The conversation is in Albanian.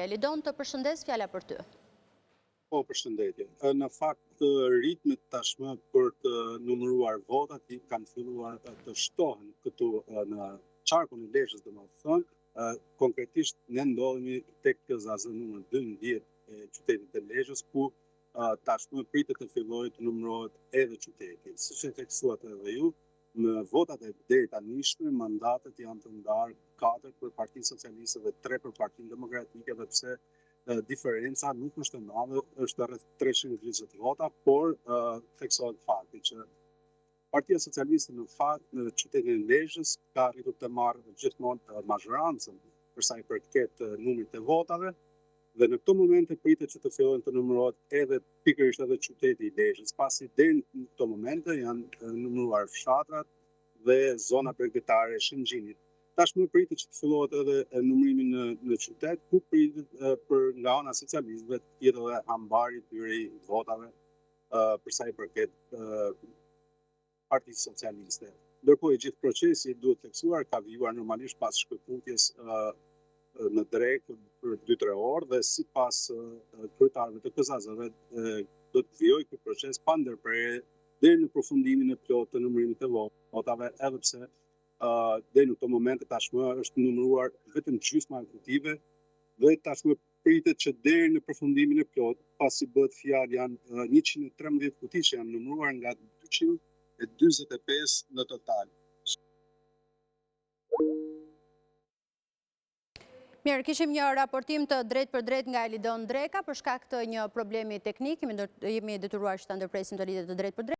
Lidon, të përshëndes, fjala për ty. Po, përshëndetje. Në fakt, ritmet tashmë për të numëruar votat kanë filluar të shtohen këtu në qarkun e Lezhës, domethënë, konkretisht ne ndodhemi tek ZAZ numër 12 e qytetit të Lezhës, ku tashmë pritet të fillojë të numërohet edhe qyteti. Siç e theksuat edhe ju, në votat e deri tanishme, mandatet janë të ndarë 4 për Partinë Socialiste dhe 3 për Partinë Demokratike, dhe pse diferenca nuk është e madhe, është rreth 320 vota, por theksohet fakti që Partia Socialiste në fakt në qytetin e Lezhës ka arritur të marrë gjithmonë mazhorancën për sa i përket numrit të votave, dhe në këto momente pritet që të fillojnë të numërohet edhe pikërisht edhe qyteti i Lezhës, pasi deri në këto momente janë numëruar fshatrat dhe zona bregdetare e Shëngjinit. Tashmë pritet që të fillohet edhe numërimi në qytet, ku pritet për nga ana socialistëve të jetë edhe hambari tyre i votave për sa i përket Partisë Socialiste. Ndërkohë i gjithë procesi duhet theksuar ka vijuar normalisht pas shkëputjes në drek për 2-3 orë, dhe sipas kryetarëve të KZAZ-ve do të vijojë ky proces pa ndërprerje deri në përfundimin e plotë të numërimit të votave, edhe pse deri në këto momente tashmë është numëruar vetëm gjysma e kutive, dhe tashmë pritet që deri në përfundimin e plotë, pasi bëhet fjalë janë 113 kuti që janë numëruar nga 245 në total. Mirë, kishim një raportim të drejt për drejt nga Elidon Dreka për shkak të një problemi teknik, jemi detyruar që ta ndërpresim të lidhjet të drejt për drejt.